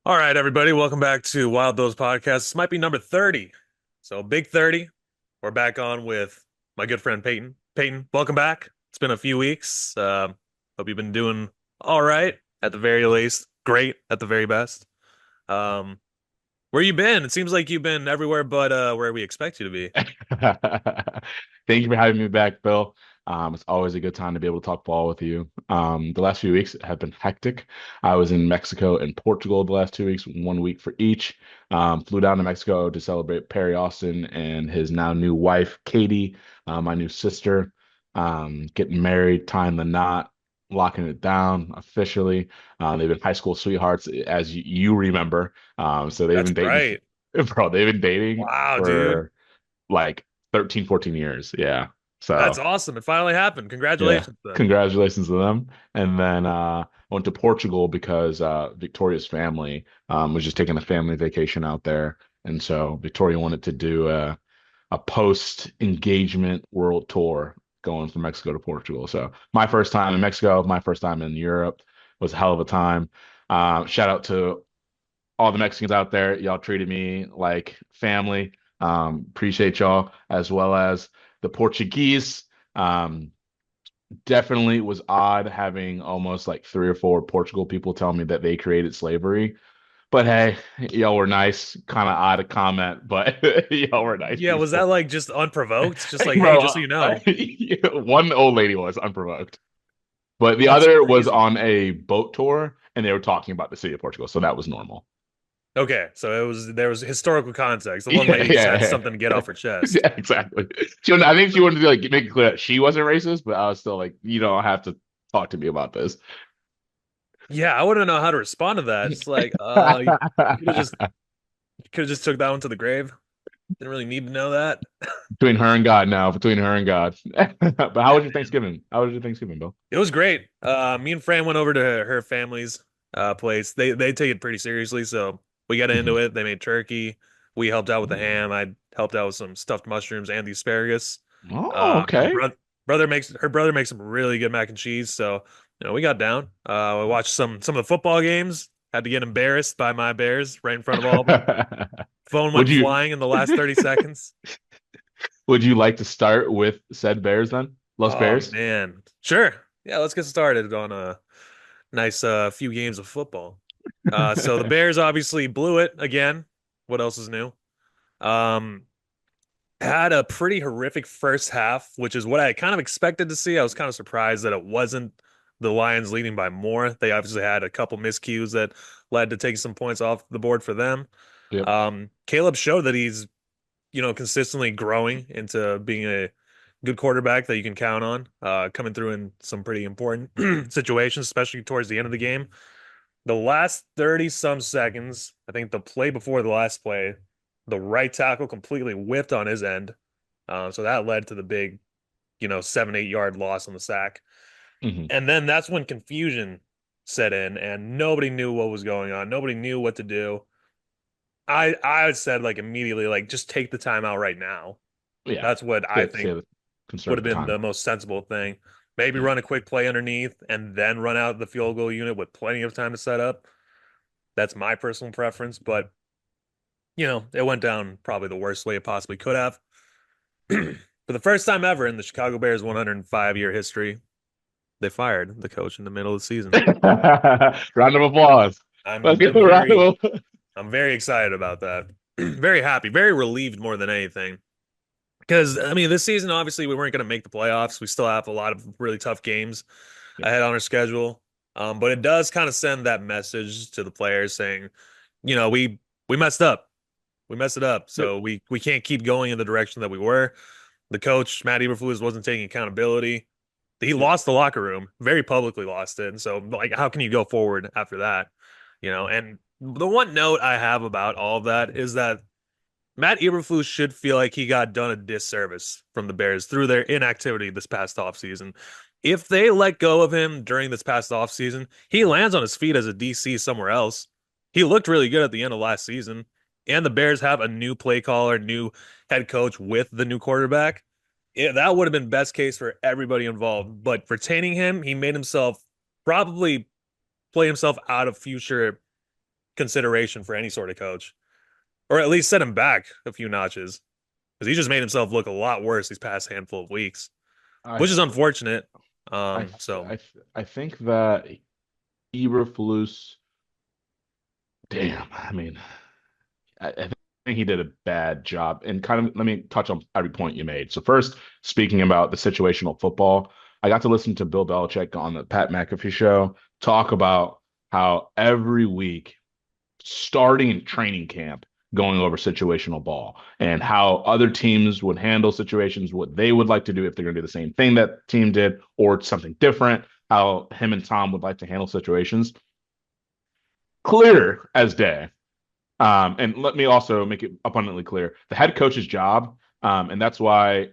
All right, everybody, welcome back to Wild Those Podcasts. This might be number 30. So, big 30. We're back on with my good friend Peyton. Peyton, welcome back. It's been a few weeks. Hope you've been doing all right at the very least. Great at the very best. Um, where you been? It seems like you've been everywhere but where we expect you to be. Thank you for having me back, Bill. It's always a good time to be able to talk ball with you. The last few weeks have been hectic. I was in Mexico and Portugal the last 2 weeks, 1 week for each. Flew down to Mexico to celebrate Perry Austin and his now new wife, Katie, my new sister, getting married, tying the knot, locking it down officially. They've been high school sweethearts, as you remember. So they've That's been dating, right. bro, they've been dating Wow, dude. for like 13, 14 years. Yeah. That's So, awesome. It finally happened. yeah. Congratulations, then. Congratulations to them. And then I went to Portugal because Victoria's family was just taking a family vacation out there. And so Victoria wanted to do a post-engagement world tour going from Mexico to Portugal. So my first time in Mexico, my first time in Europe was a hell of a time. Shout out to all the Mexicans out there. Y'all treated me like family. Appreciate y'all, as well as the Portuguese. Um, Definitely was odd having almost like three or four Portugal people tell me that they created slavery. But hey, y'all were nice. Kind of odd a comment, but y'all were nice Yeah, was that people. like just unprovoked? Just like, hey, Bro, just so you know. one old lady was unprovoked, but the That's other was crazy. on a boat tour and they were talking about the city of Portugal, so that was normal. Okay, so there was historical context. The one Yeah, lady just had yeah, something to get off her chest. yeah, exactly. I think she wanted to like make it clear that she wasn't racist, but I was still like, you don't have to talk to me about this. Yeah, I wouldn't know how to respond to that. It's like, you could have just took that one to the grave. Didn't really need to know that. Between her and God now, between her and God. But how was your Thanksgiving? How was your Thanksgiving, Bill? It was great. Me and Fran went over to her family's place. They take it pretty seriously, so we got into Hmm. it. They made turkey. We helped out with the ham. I helped out with some stuffed mushrooms and the asparagus. Oh, Her okay. brother makes some really good mac and cheese. So we got down. We watched some of the football games. Had to get embarrassed by my Bears right in front of all of them. Phone Would went you flying in the last 30 seconds. would you like to start with said Bears then? Los Oh Bears? man, sure. Yeah, let's get started on a nice few games of football. So the Bears obviously blew it again. What else is new? Um, had a pretty horrific first half, which is what I kind of expected to see. I was kind of surprised that it wasn't the Lions leading by more. They obviously had a couple miscues that led to taking some points off the board for them. Yep. Caleb showed that he's, consistently growing into being a good quarterback that you can count on, coming through in some pretty important situations, especially towards the end of the game. The last 30 some seconds, I think the play before the last play, the right tackle completely whipped on his end. So that led to the big, 7, 8 yard loss on the sack. Hmm. And then that's when confusion set in and nobody knew what was going on. Nobody knew what to do. I said like immediately, like, just take the time out right now. Yeah. That's what I think Say the would conserve have the been time. the most sensible thing. Maybe Yeah. run a quick play underneath and then run out the field goal unit with plenty of time to set up. That's my personal preference, but it went down probably the worst way it possibly could have. For the first time ever in the Chicago Bears' 105-year history, they fired the coach in the middle of the season. Round of applause. Let's I'm give a round very, of applause. I'm very excited about that. Very happy, very relieved more than anything. Because I mean, this season obviously we weren't going to make the playoffs. We still have a lot of really tough games Yep. ahead on our schedule. But it does kind of send that message to the players saying, we messed up. We messed it up. Yep. So we can't keep going in the direction that we were. The coach, Matt Eberflus, wasn't taking accountability. He Yep. lost the locker room, very publicly lost it. And so, like, how can you go forward after that? And the one note I have about all of that is that Matt Eberflus should feel like he got done a disservice from the Bears through their inactivity this past offseason. If they let go of him during this past offseason, he lands on his feet as a DC somewhere else. He looked really good at the end of last season. And the Bears have a new play caller, new head coach with the new quarterback. Yeah, that would have been best case for everybody involved. But retaining him, he made himself probably play himself out of future consideration for any sort of coach, or at least set him back a few notches because he just made himself look a lot worse these past handful of weeks, I which is unfortunate. I So I think that Eberflus, damn, I mean, I think he did a bad job. And kind of let me touch on every point you made. So first, speaking about the situational football, I got to listen to Bill Belichick on the Pat McAfee show talk about how every week, starting in training camp, going over situational ball and how other teams would handle situations, what they would like to do if they're going to do the same thing that team did or something different, how him and Tom would like to handle situations. Clear as day. And let me also make it abundantly clear the head coach's job, and that's why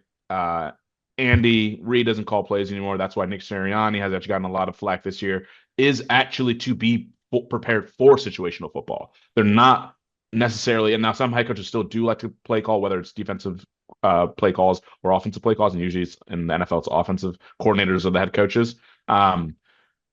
Andy Reid doesn't call plays anymore. That's why Nick Sirianni has actually gotten a lot of flack this year, is actually to be prepared for situational football. They're not necessarily, and now some head coaches still do like to play call, whether it's defensive play calls or offensive play calls, and usually it's, in the NFL, it's offensive coordinators or the head coaches. Um,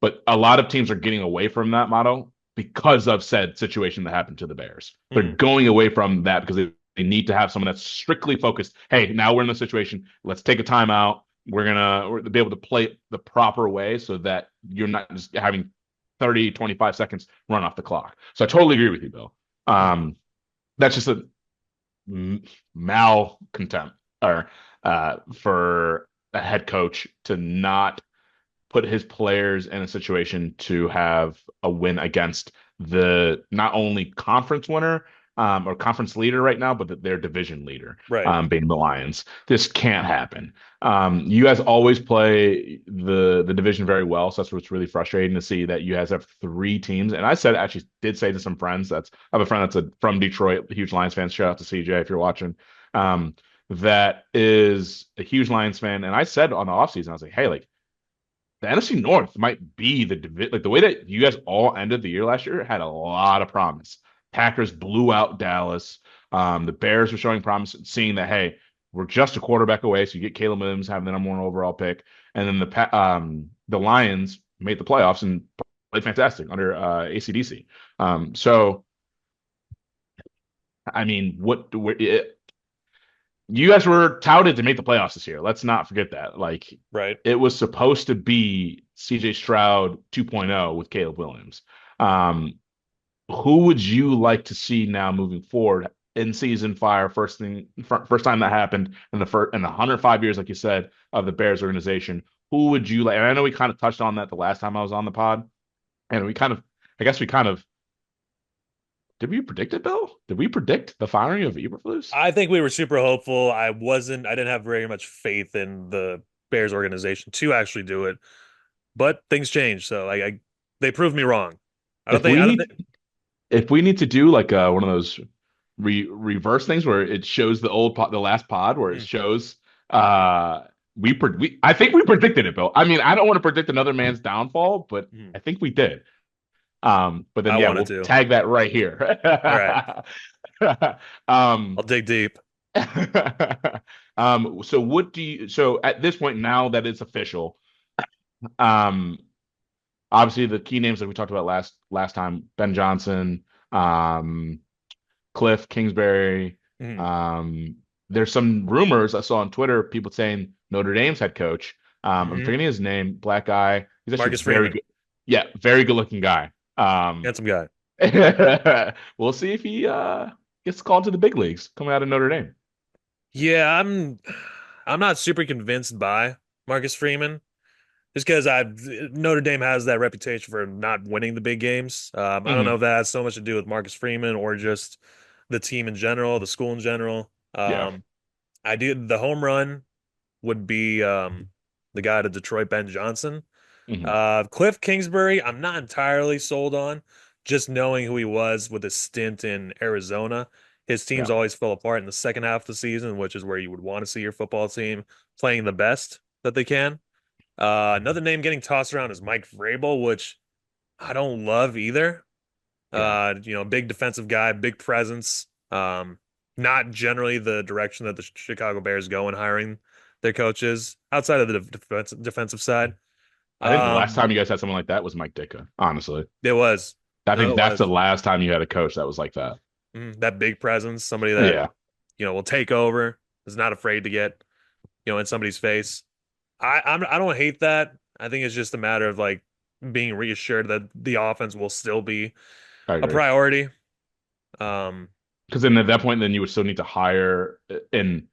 but a lot of teams are getting away from that motto because of said situation that happened to the Bears. They're mhm. going away from that because they need to have someone that's strictly focused. Hey, now we're in this situation. Let's take a timeout. We're be able to play the proper way so that you're not just having 30, 25 seconds run off the clock. So I totally agree with you, Bill. Um, that's just a malcontempt or for a head coach to not put his players in a situation to have a win against the not only conference winner or conference leader right now, but their division leader, Right. being the Lions. This can't happen. You guys always play the division very well, so that's what's really frustrating to see that you guys have three teams. And I said actually did say to some friends that's I have a friend from Detroit, a huge Lions fan. Shout out to CJ if you're watching. That is a huge Lions fan, and I said on the offseason, I was like, hey, like the NFC North might be like the way that you guys all ended the year last year had a lot of promise. Packers blew out Dallas. The Bears were showing promise, seeing that hey, we're just a quarterback away, so you get Caleb Williams having the number one overall pick, and then the Lions made the playoffs and played fantastic under ACDC. So I mean, you guys were touted to make the playoffs this year. Let's not forget that. Like Right. it was supposed to be CJ Stroud 2.0 with Caleb Williams. Um, who would you like to see now moving forward in season fire? First time that happened in the 105 years, like you said, of the Bears organization. Who would you like? And I know we kind of touched on that the last time I was on the pod, and I guess we kind of, did we predict it, Bill? Did we predict the firing of Eberflus? I think we were super hopeful. I didn't have very much faith in the Bears organization to actually do it, but things change. So they proved me wrong. If I we don't need think, if we need to do like one of those reverse things where it shows the last pod where it mm, shows uh I think we predicted it, Bill. I mean, I don't want to predict another man's downfall, but mm, I think we did. But then I yeah, wanted we'll to. tag that right here. All right. um I'll dig deep. so so at this point now that it's official, um obviously the key names that we talked about last time, Ben Johnson, um Cliff Kingsbury. Mm, Um, there's some rumors I saw on Twitter, people saying Notre Dame's head coach. I'm hmm forgetting his name, black guy. He's actually Marcus very Freeman, good. Yeah, very good looking guy. handsome guy. We'll see if he gets called to the big leagues coming out of Notre Dame. Yeah, I'm not super convinced by Marcus Freeman. Just because I Notre Dame has that reputation for not winning the big games. I don't know Hmm. if that has so much to do with Marcus Freeman or just the team in general, the school in general. Yeah. I do the home run would be the guy to Detroit, Ben Johnson. Hmm. Cliff Kingsbury, I'm not entirely sold on. Just knowing who he was with his stint in Arizona, his teams Yeah. always fell apart in the second half of the season, which is where you would want to see your football team playing the best that they can. Another name getting tossed around is Mike Vrabel, which I don't love either. Yeah. Big defensive guy, big presence. Not generally the direction that the Chicago Bears go in hiring their coaches outside of the defensive side. I think the last Um, time you guys had someone like that was Mike Ditka, honestly. it was. I No, think it that's the was. last time you had a coach that was like that. That big presence, somebody that, Yeah, will take over, is not afraid to get, in somebody's face. I don't hate that. I think it's just a matter of like being reassured that the offense will still be I a agree. priority. Um, Because then at that point, then you would still need to hire, and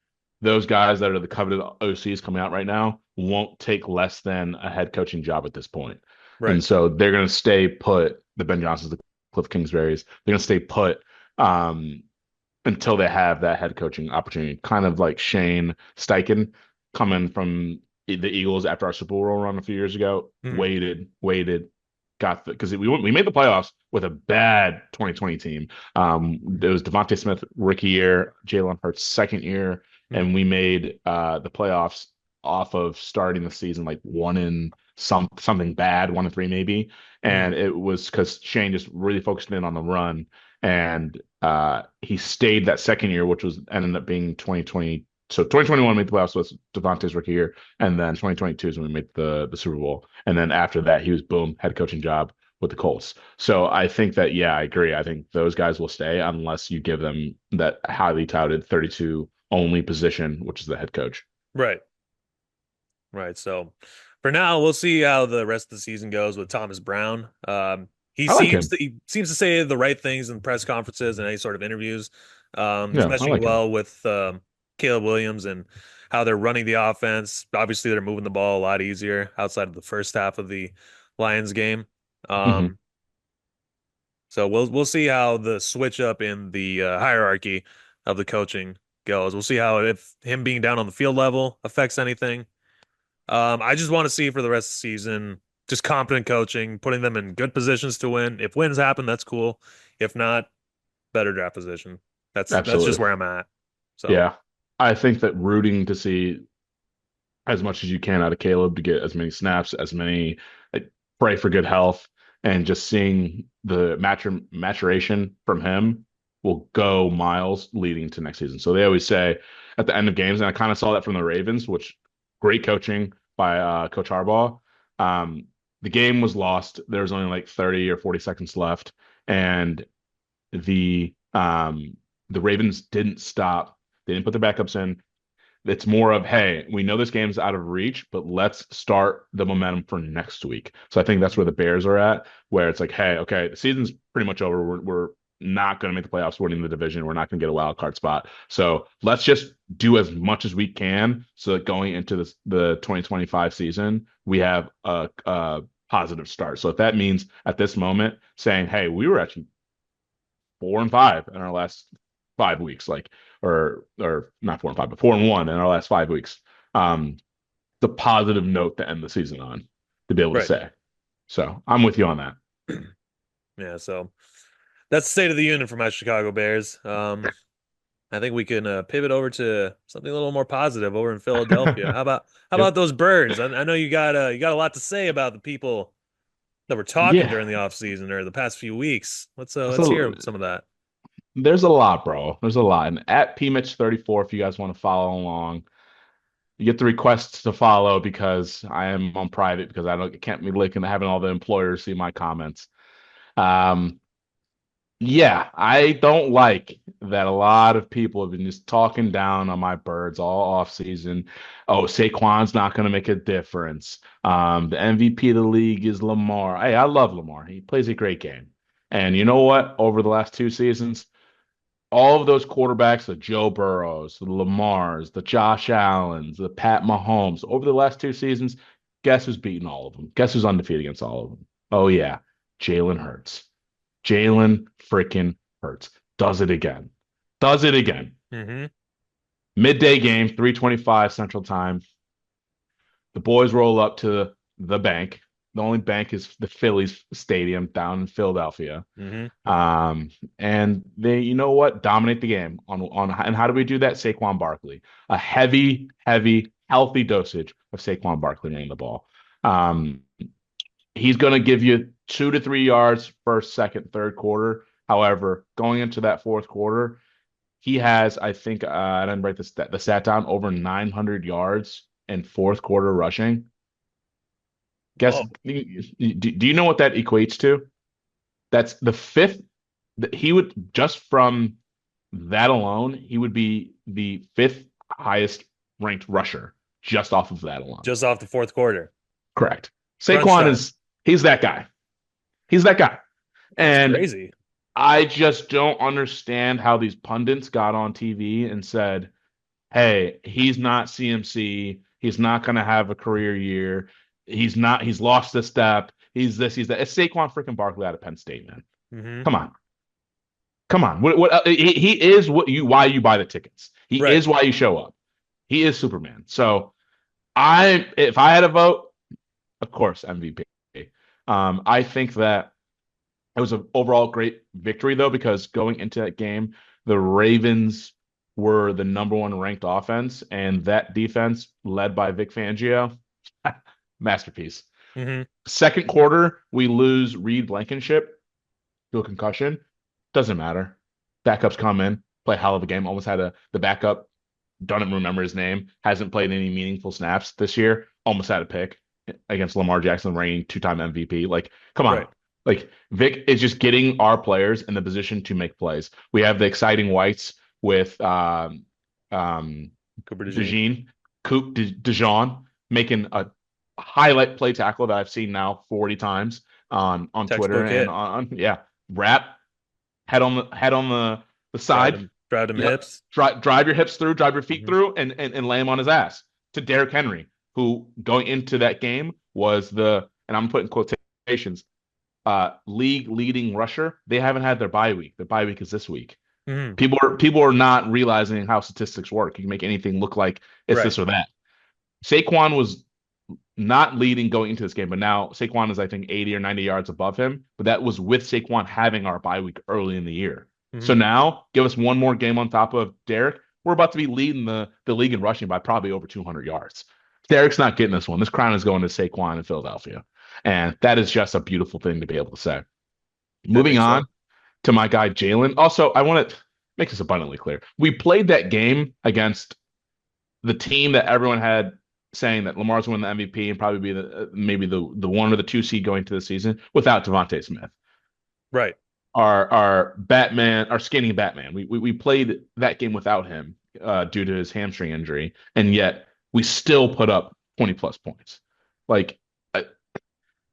those guys that are the coveted OCs coming out right now won't take less than a head coaching job at this point. right. And so they're going to stay put, the Ben Johnsons, the Cliff Kingsburys, they're going to stay put um, until they have that head coaching opportunity. Kind of like Shane Steichen coming from the Eagles after our Super Bowl run a few years ago. Mhm. Waited, got the because we made the playoffs with a bad 2020 team. It was Devontae Smith rookie year, Jalen Hurts second year, Mhm. and we made the playoffs off of starting the season like one in something bad, 1-3 maybe. Mhm. And it was because Shane just really focused in on the run, and he stayed that second year, which was ended up being 2020. So 2021 made the playoffs with Devontae's rookie year, and then 2022 is when we made the Super Bowl. And then after that, he was boom head coaching job with the Colts. So I think that yeah, I agree. I think those guys will stay unless you give them that highly touted 32 only position, which is the head coach. Right. Right. So for now, we'll see how the rest of the season goes with Thomas Brown. He I like seems him. to he seems to say the right things in press conferences and any sort of interviews. He's Yeah, I meshing like him. well with Caleb Williams and how they're running the offense. Obviously, they're moving the ball a lot easier outside of the first half of the Lions game. Hmm. Um, so we'll see how the switch up in the hierarchy of the coaching goes. We'll see how if him being down on the field level affects anything. I just want to see for the rest of the season, just competent coaching, putting them in good positions to win. If wins happen, that's cool. If not, better draft position. That's just Absolutely. where I'm at. So, Yeah. I think that rooting to see as much as you can out of Caleb to get as many snaps, as many like, pray for good health, and just seeing the maturation from him will go miles leading to next season. So they always say at the end of games, and I kind of saw that from the Ravens, which great coaching by Coach Harbaugh. Um, the game was lost. There was only like 30 or 40 seconds left, and the Ravens didn't stop. They didn't put their backups in. It's more of, hey, we know this game's out of reach, but let's start the momentum for next week. So I think that's where the Bears are at, where it's like, hey, okay, the season's pretty much over. We're not going to make the playoffs, winning the division. We're not going to get a wild card spot. So let's just do as much as we can so that going into the 2025 season, we have a positive start. So if that means at this moment saying, hey, we were actually 4-5 in our last 5 weeks, like or not 4-5, but 4-1 in our last 5 weeks. The positive note to end the season on to be able to right. say. So I'm with you on that. Yeah, so that's the state of the union for my Chicago Bears. I think we can pivot over to something a little more positive over in Philadelphia. How about Yep. those birds? I know you got a lot to say about the people that were talking Yeah. during the offseason or the past few weeks. Let's hear So some of that. there's a lot, bro. There's a lot. And at PMitch34, if you guys want to follow along, you get the requests to follow because I am on private because I don't can't be looking having all the employers see my comments. Um, Yeah, I don't like that a lot of people have been just talking down on my birds all off season. Oh, Saquon's not going to make a difference. The MVP of the league is Lamar. Hey, I love Lamar. He plays a great game. And you know what? Over the last 2 seasons, all of those quarterbacks, the Joe Burrows, the Lamars, the Josh Allens, the Pat Mahomes, over the last 2 seasons, guess who's beaten all of them? Guess who's undefeated against all of them? Oh, yeah, Jalen Hurts. Jalen freaking Hurts does it again. Does it again. Hmm. Midday game, 3:25 Central Time. The boys roll up to the bank. The only bank is the Phillies Stadium down in Philadelphia. Hmm. Um, and they, you know what, dominate the game on. And how do we do that? Saquon Barkley, a heavy, healthy dosage of Saquon Barkley running the ball. Um, he's going to give you 2 to 3 yards first, second, third quarter. However, going into that fourth quarter, he has, I think, I didn't write the stat down, over 900 yards in fourth quarter rushing. Guess, Whoa. do you know what that equates to? That's the fifth. He would just from that alone, he would be the fifth highest ranked rusher just off of that alone. Just off the fourth quarter. Correct. Crunch Saquon time. is he's that guy. He's that guy. That's And crazy. I just don't understand how these pundits got on TV and said, "Hey, he's not CMC. He's not going to have a career year. He's not. He's lost a step. He's this. He's that." It's Saquon freaking Barkley out of Penn State, man. Hmm. Come on, come on. He is what you why you buy the tickets. He Right. is why you show up. He is Superman. So if I had a vote, of course MVP. I think that it was an overall great victory though, because going into that game, the Ravens were the number one ranked offense, and that defense led by Vic Fangio, masterpiece. Hmm. Second quarter, we lose Reed Blankenship to a concussion. Doesn't matter. Backups come in, play a hell of a game. Almost had the backup. Don't even remember his name. Hasn't played any meaningful snaps this year. Almost had a pick against Lamar Jackson, reigning two-time MVP. Like, come on. Right. Like Vic is just getting our players in the position to make plays. We have the exciting whites with um, Cooper DeJean. DeJean, Dijon making a highlight play tackle that I've seen now 40 times on Twitter Textbook and hit. on yeah, wrap head on the side. Drive them Yep. hips. Drive your hips through, drive your feet Hmm. through, and lay him on his ass to Derrick Henry, who going into that game was and I'm putting quotations, league leading rusher. They haven't had their bye week. Their bye week is this week. Hmm. People are not realizing how statistics work. You can make anything look like it's Right. this or that. Saquon was not leading going into this game, but now Saquon is, I think, 80 or 90 yards above him. But that was with Saquon having our bye week early in the year. So Hmm. now give us one more game on top of Derek. We're about to be leading the league in rushing by probably over 200 yards. Derek's not getting this one. This crown is going to Saquon in Philadelphia. And that is just a beautiful thing to be able to say. I Moving think on so. to my guy, Jalen. Also, I want to make this abundantly clear. We played that game against the team that everyone had saying that Lamar's winning the MVP and probably be maybe the one or the two seed going to the season without Devontae Smith. Right. Our Batman, our skinny Batman. We played that game without him due to his hamstring injury, and yet we still put up 20 plus points. Like,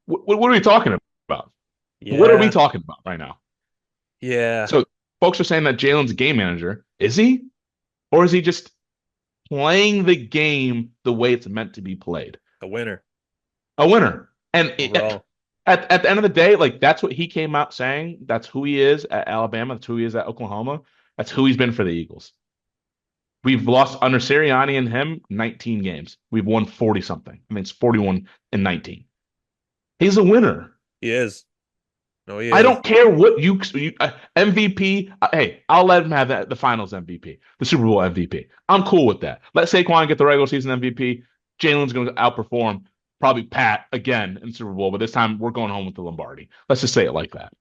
what are we talking about? What are we Yeah. talking about right now? Yeah. So folks are saying that Jalen's a game manager. Is he? Or is he just playing the game the way it's meant to be played? A winner A winner. And overall. at the end of the day, like that's what he came out saying. That's who he is at Alabama. That's who he is at Oklahoma. That's who he's been for the Eagles. We've lost under Sirianni and him 19 games. We've won 40 something. I think it's 41 and 19. He's a winner. He is. No, he I is. don't care what you MVP. Hey, I'll let him have the finals MVP, the Super Bowl MVP. I'm cool with that. Let Saquon get the regular season MVP. Jalen's going to outperform probably Pat again in the Super Bowl, but this time we're going home with the Lombardi. Let's just say it like that. I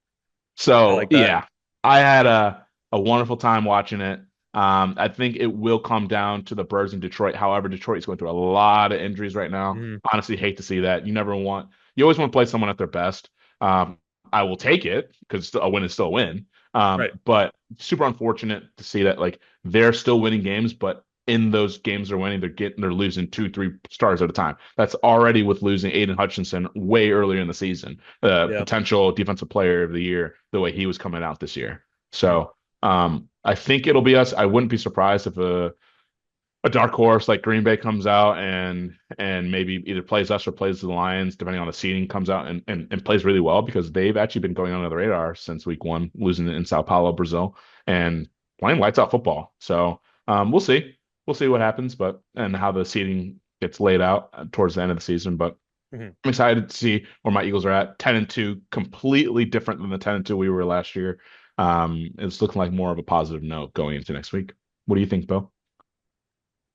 So like that. yeah, I had a wonderful time watching it. I think it will come down to the Birds in Detroit. However, Detroit is going through a lot of injuries right now. Hmm. Honestly, hate to see that. You always want to play someone at their best. Um, I will take it because a win is still a win. Right. But super unfortunate to see that like they're still winning games, but in those games they're winning, they're losing two, three stars at a time. That's already with losing Aiden Hutchinson way earlier in the season, Yeah. potential defensive player of the year, the way he was coming out this year. Hmm. So I think it'll be us. I wouldn't be surprised if a dark horse like Green Bay comes out and maybe either plays us or plays the Lions, depending on the seeding, comes out and plays really well because they've actually been going under the radar since week one, losing in Sao Paulo, Brazil, and playing lights out football. So we'll see. We'll see what happens, but and how the seeding gets laid out towards the end of the season. But Hmm. I'm excited to see where my Eagles are at. 10-2, completely different than the 10-2 we were last year. It's looking like more of a positive note going into next week. What do you think, Bill?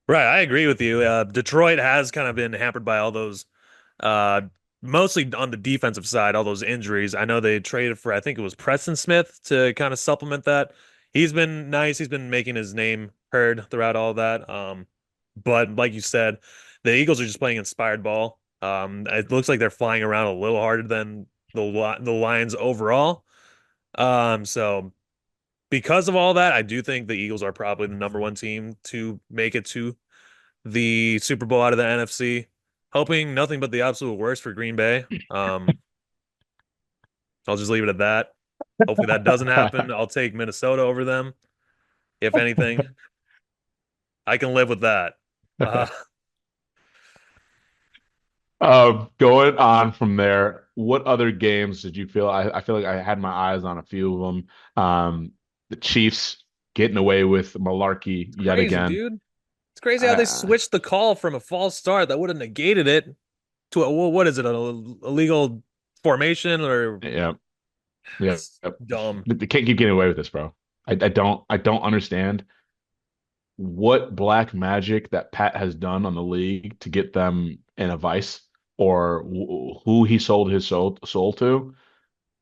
Right. I agree with you. Detroit has kind of been hampered by all those, uh, mostly on the defensive side, all those injuries. I know they traded for, I think it was Preston Smith to kind of supplement that. He's been nice. He's been making his name heard throughout all that. But like you said, the Eagles are just playing inspired ball. It looks like they're flying around a little harder than the Lions overall. So because of all that, I do think the Eagles are probably the number one team to make it to the Super Bowl out of the NFC. Hoping nothing but the absolute worst for Green Bay. I'll just leave it at that. Hopefully that doesn't happen. I'll take Minnesota over them, if anything. I can live with that. Uh, Going on from there, what other games did you feel? I feel like I had my eyes on a few of them. The Chiefs getting away with malarkey it's yet crazy, again. dude. It's crazy how they Uh, switched the call from a false start that would have negated it to a, well, what is it, an illegal formation or yeah, yeah. it's Yep. dumb. They can't keep getting away with this, bro. I don't understand what black magic that Pat has done on the league to get them in a vice or who he sold his soul to.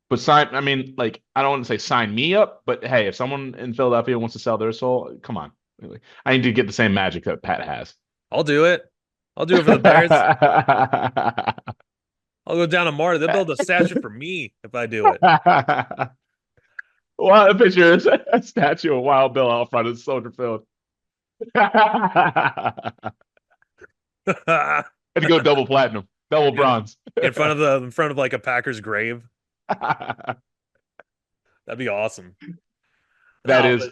But sign, I mean, like, I don't want to say sign me up, but hey, if someone in Philadelphia wants to sell their soul, come on. Really. I need to get the same magic that Pat has. I'll do it. I'll do it for the Bears. I'll go down to Marta. They'll build a statue for me if I do it. Well, I picture a statue of Wild Bill out front of Soldier Field. Had to go double platinum, double Yeah. bronze. In front of like a Packers grave. That'd be awesome. That No, is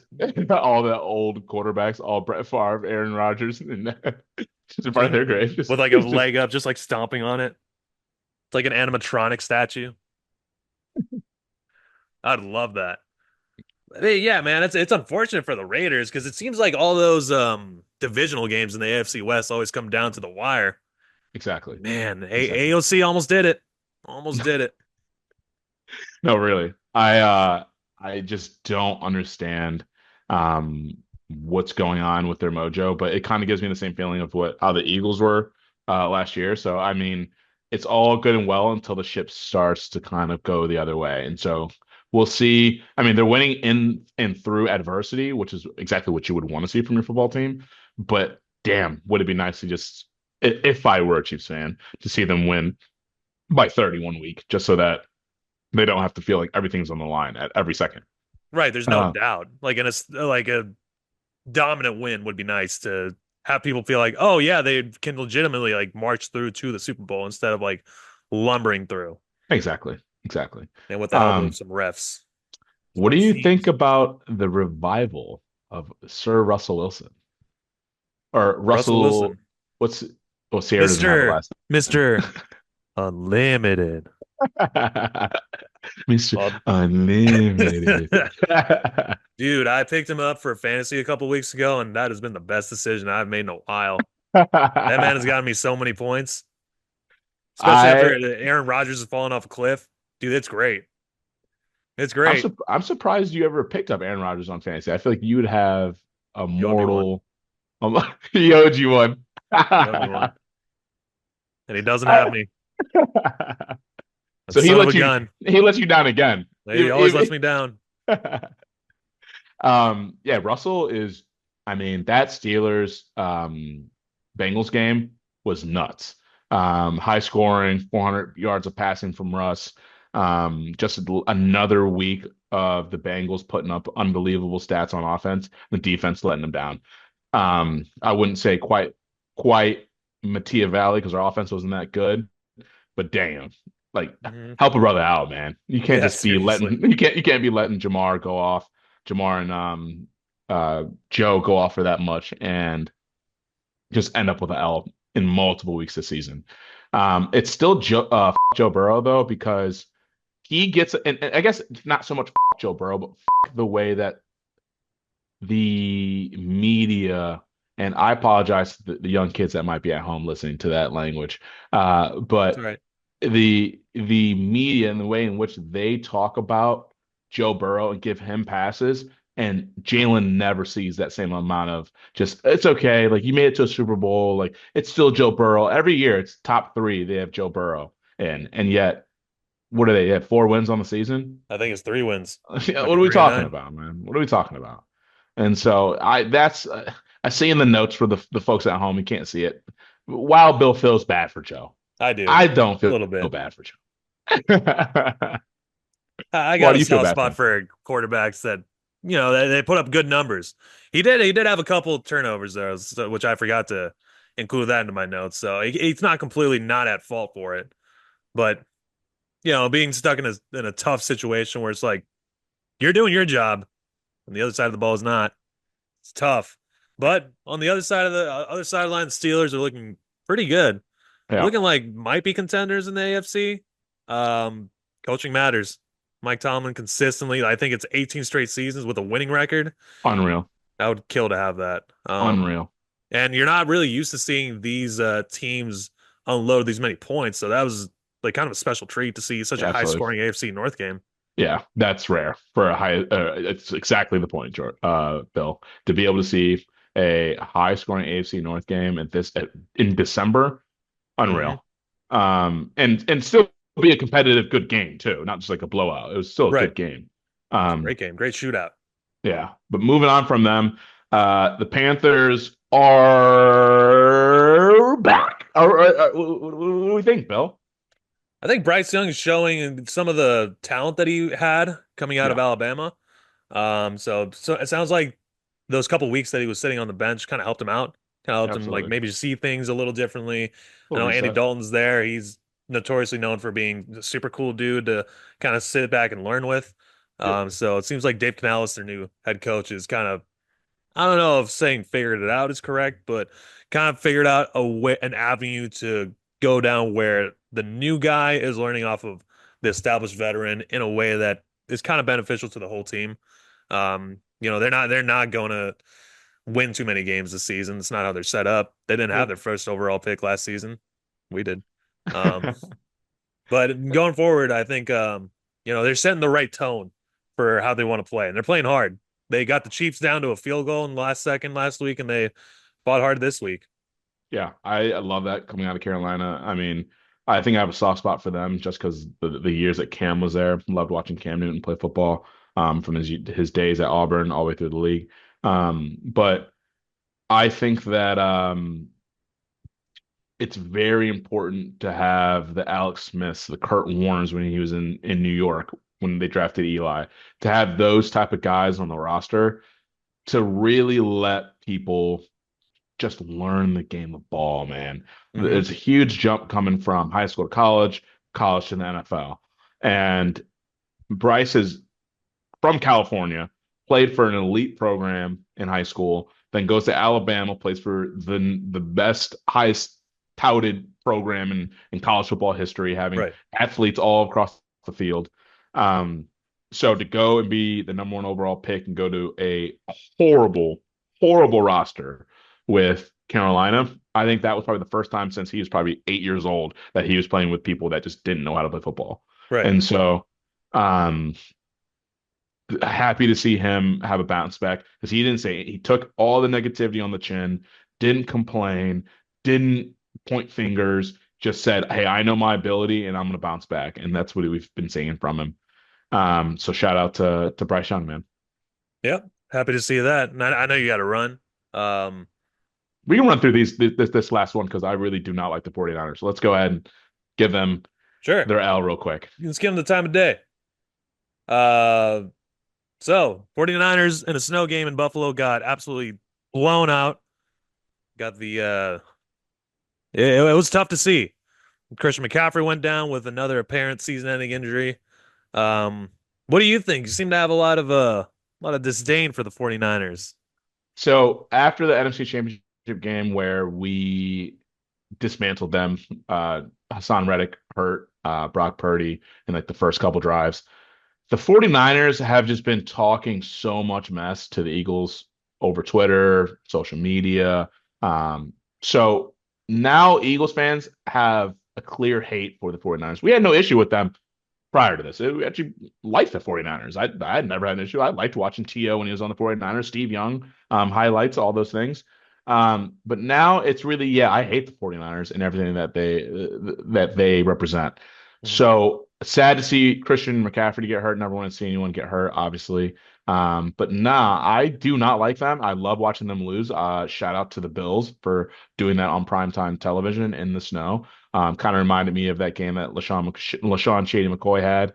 but all the old quarterbacks, all Brett Favre, Aaron Rodgers, and just in front just of their grave. with like a leg up, just like stomping on it. It's like an animatronic statue. I'd love that. Hey, yeah, man, it's unfortunate for the Raiders because it seems like all those divisional games in the AFC West always come down to the wire. Exactly. Man, Exactly. AOC almost did it. Almost did it. No, really. I just don't understand um what's going on with their mojo, but it kind of gives me the same feeling of what how the Eagles were last year. So I mean, it's all good and well until the ship starts to kind of go the other way. And so we'll see. I mean, they're winning in and through adversity, which is exactly what you would want to see from your football team. But damn, would it be nice to just if I were a Chiefs fan to see them win by 30 1 week, just so that they don't have to feel like everything's on the line at every second. Right, there's no Uh, doubt. Like a dominant win would be nice to have people feel like, oh yeah, they can legitimately like march through to the Super Bowl instead of like lumbering through exactly, exactly. and with the help of Um, some refs. That's what what do it you think seems. about the revival of Sir Russell Wilson or Russell Russell? Wilson, What's well, Sierra doesn't have a Mister last Mister Unlimited. name. Mr. Well, Unlimited. dude, I picked him up for fantasy a couple weeks ago, and that has been the best decision I've made in a while. That man has gotten me so many points, especially after I Aaron Rodgers has fallen off a cliff. Dude, it's great. It's great. I'm surprised you ever picked up Aaron Rodgers on fantasy. I feel like you would have a You owe me one. mortal. He owed you one. You owe me one. And he doesn't have me. That So son of a gun. he lets you down again. He always lets me down. Yeah, Russell is I mean, that Steelers Bengals game was nuts. High scoring, 400 yards of passing from Russ. Just another week of the Bengals putting up unbelievable stats on offense, the defense letting them down. I wouldn't say quite Mattia Valley because our offense wasn't that good, but damn, like Hmm. help a brother out, man. You can't Yeah, just be seriously. letting you can't be letting Jamar go off, Jamar and Joe go off for that much and just end up with an L in multiple weeks this season. It's still Joe Burrow though because he gets and I guess not so much Joe Burrow, but the way that the media and I apologize to the young kids that might be at home listening to that language, It's all but right. the media and the way in which they talk about Joe Burrow and give him passes, and Jalen never sees that same amount of just it's okay. Like you made it to a Super Bowl, like it's still Joe Burrow. Every year it's top three. They have Joe Burrow, and yet what are they? They have 4 wins on the season. I think it's 3 wins. What Might be are we three and talking nine. about, man? What are we talking about? And so I see in the notes for the folks at home who can't see it. Wild Bill feels bad for Joe. I do. I don't A feel little bit. bad for Joe. I Why got do a you feel soft bad for spot him? for quarterbacks that they put up good numbers. He did have a couple turnovers there, which I forgot to include that into my notes. So he's not completely not at fault for it, but being stuck in a tough situation where it's like you're doing your job and the other side of the ball is not. It's tough. But on the other side of the line, the Steelers are looking pretty good. They're Yeah, looking like might be contenders in the AFC. Um, Coaching matters. Mike Tomlin consistently, I think it's 18 straight seasons with a winning record. unreal, I would kill to have that. unreal. And you're not really used to seeing these teams unload these many points, so that was like kind of a special treat to see such a high Absolutely. scoring AFC North game. Yeah, that's rare for a high. It's exactly the point, Bill, to be able to see a high scoring AFC North game in December, Hmm. unreal. And still be a competitive, good game too, not just like a blowout. It was still a Right. good game. Great game. Great shootout. Yeah, but moving on from them, the Panthers are back. What do we think, Bill? I think Bryce Young is showing some of the talent that he had coming out of Yeah, Alabama. So it sounds like those couple weeks that he was sitting on the bench kind of helped him out. Kind of helped him like absolutely. maybe see things a little differently. I Little know Andy reset. Dalton's there. He's notoriously known for being a super cool dude to kind of sit back and learn with. Yep. So it seems like Dave Canales, their new head coach, is kind of I don't know if saying figured it out is correct, but kind of figured out an avenue to go down where the new guy is learning off of the established veteran in a way that is kind of beneficial to the whole team. They're not going to win too many games this season. It's not how they're set up. They didn't have Yep. their first overall pick last season. We did. Um, but going forward, I think they're setting the right tone for how they want to play, and they're playing hard. They got the Chiefs down to a field goal in the last second last week, and they fought hard this week. Yeah, I love that coming out of Carolina. I mean, I think I have a soft spot for them just because the years that Cam was there. Loved watching Cam Newton play football from his days at Auburn all the way through the league. But I think that it's very important to have the Alex Smiths, the Kurt Warners when he was in New York when they drafted Eli, to have those type of guys on the roster to really let people just learn the game of ball, man. Hmm. There's a huge jump coming from high school to college, college to the NFL. And Bryce is from California, played for an elite program in high school, then goes to Alabama, plays for the best, highest touted program in college football history, having Right. athletes all across the field. Um, so to go and be the number one overall pick and go to a horrible, horrible roster with Carolina, I think that was probably the first time since he was probably 8 years old that he was playing with people that just didn't know how to play football. Right. And so, um, happy to see him have a bounce back because he didn't say he took all the negativity on the chin, didn't complain, didn't point fingers, just said, "Hey, I know my ability and I'm going to bounce back," and that's what we've been seeing from him. So shout out to Bryce Young, man. Yep. Happy to see that. And I know you got to run. Um, We can run through this last one because I really do not like the 49ers. So let's go ahead and give them sure. their L real quick. Let's give them the time of day. Uh, so 49ers in a snow game in Buffalo got absolutely blown out. Got it was tough to see. Christian McCaffrey went down with another apparent season-ending injury. What do you think? You seem to have a lot of disdain for the 49ers. So after the NFC Championship game where we dismantled them, Hassan Reddick hurt Brock Purdy in like the first couple drives. The 49ers have just been talking so much mess to the Eagles over Twitter, social media. So now Eagles fans have a clear hate for the 49ers. We had no issue with them prior to this. We actually liked the 49ers. I had never had an issue. I liked watching T.O. when he was on the 49ers, Steve Young, highlights, all those things. But now it's really, yeah, I hate the 49ers and everything that they represent. Mhm. So sad to see Christian McCaffrey get hurt. Never want to see anyone get hurt, obviously. But nah, I do not like them. I love watching them lose. Shout out to the Bills for doing that on primetime television in the snow. Kind of reminded me of that game that LaShawn Shady McCoy had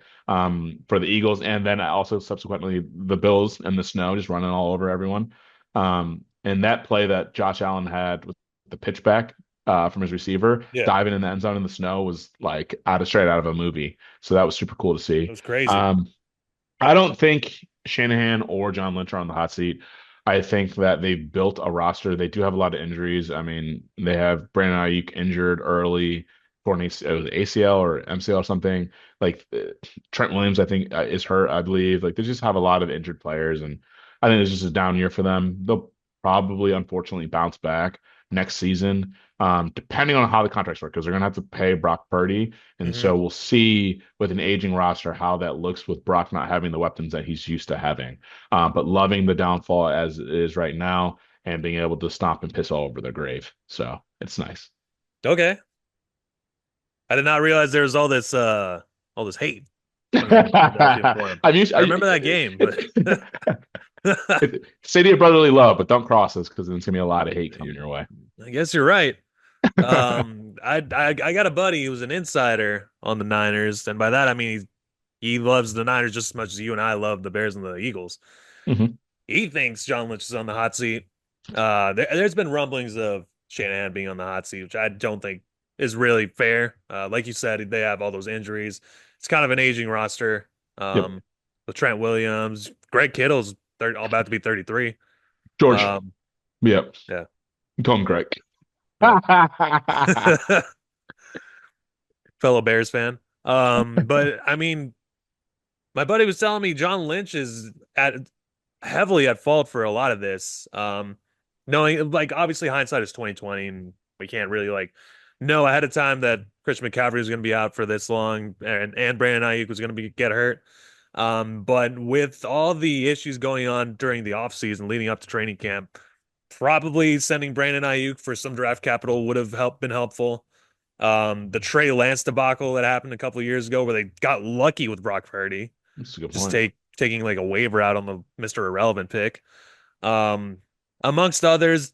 for the Eagles, and then also subsequently the Bills in the snow, just running all over everyone. And that play that Josh Allen had with the pitchback from his receiver Yeah, diving in the end zone in the snow was like straight out of a movie. So that was super cool to it see. was crazy. Um, I don't think Shanahan or John Lynch are on the hot seat. I think that they've built a roster. They do have a lot of injuries. I mean, they have Brandon Ayuk injured early for an ACL or MCL or something. Like Trent Williams, I think is hurt. I believe. Like they just have a lot of injured players, and I think it's just a down year for them. They'll probably, unfortunately, bounce back next season, depending on how the contracts work, because they're gonna have to pay Brock Purdy, and Hmm. so we'll see with an aging roster how that looks with Brock not having the weapons that he's used to having. But loving the downfall as it is right now and being able to stomp and piss all over their grave. So it's nice. Okay. I did not realize there was all this hate coming from Philadelphia for him. I'm used. I remember that game, but City of brotherly love, but don't cross us because there's gonna be a lot of hate coming your way. I guess you're right. I got a buddy who's an insider on the Niners, and by that I mean he loves the Niners just as much as you and I love the Bears and the Eagles. Hmm. He thinks John Lynch is on the hot seat. There's been rumblings of Shanahan being on the hot seat, which I don't think is really fair. Like you said, they have all those injuries. It's kind of an aging roster. Yep. With Trent Williams, Greg Kittle's all about to be 33. George. Um, Yep. yeah, Tom Greg. yeah. Fellow Bears fan. But I mean, my buddy was telling me John Lynch is at heavily at fault for a lot of this. Knowing like obviously hindsight is 2020 and we can't really like know ahead of time that Christian McCaffrey was going to be out for this long and Brandon Ayuk was going to be get hurt. But with all the issues going on during the offseason leading up to training camp, probably sending Brandon Ayuk for some draft capital would have been helpful. The Trey Lance debacle that happened a couple of years ago where they got lucky with Brock Purdy, That's a good just point. taking like a waiver out on the Mr. Irrelevant pick. Um, Amongst others,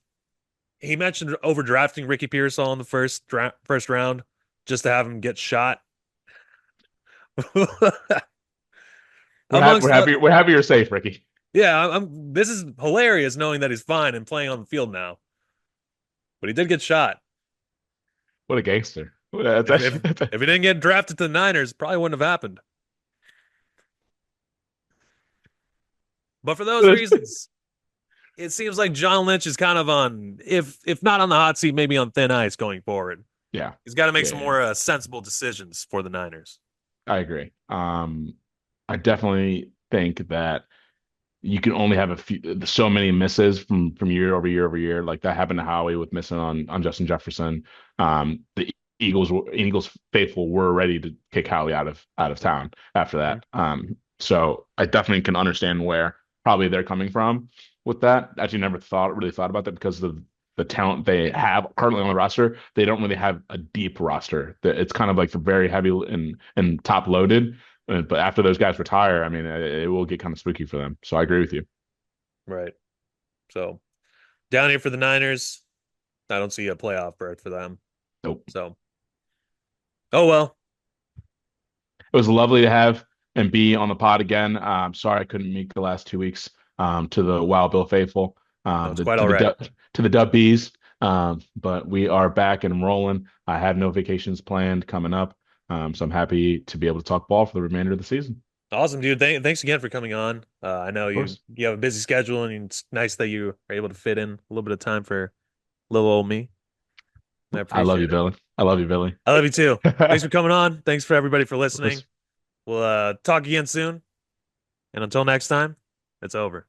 he mentioned overdrafting Ricky Pearsall in the first round just to have him get shot. Amongst We're happy you're safe, Ricky. yeah, this is hilarious knowing that he's fine and playing on the field now, but he did get shot. What a gangster. If if if he didn't get drafted to the Niners, probably wouldn't have happened. But for those reasons, it seems like John Lynch is kind of on, if not on the hot seat, maybe on thin ice going forward. Yeah. He's got to make Yeah. some Yeah. more sensible decisions for the Niners. I agree. I definitely think that you can only have so many misses from year over year over year. Like that happened to Howie with missing on Justin Jefferson. The Eagles faithful were ready to kick Howie out of town after Mhm. that. So I definitely can understand where probably they're coming from with that. Actually, never really thought about that because of the talent they have currently on the roster. They don't really have a deep roster. It's kind of like the very heavy and top loaded. But after those guys retire, I mean, it will get kind of spooky for them. So I agree with you. Right. So down here for the Niners, I don't see a playoff berth for them. Nope. So, oh well. It was lovely to have and be on the pod again. Sorry I couldn't make the last 2 weeks. To the Wild Bill faithful, No, it's the, quite to all the right. to the Dub Bees. But we are back and rolling. I have no vacations planned coming up. So I'm happy to be able to talk ball for the remainder of the season. Awesome, dude. Thanks again for coming on. I know Of course. you have a busy schedule, and it's nice that you are able to fit in a little bit of time for little old me. I I love appreciate you, it. Billy. I love you, Billy. I love you too. Thanks Of for coming on. Thanks for everybody for listening. course. We'll talk again soon. And until next time, it's over.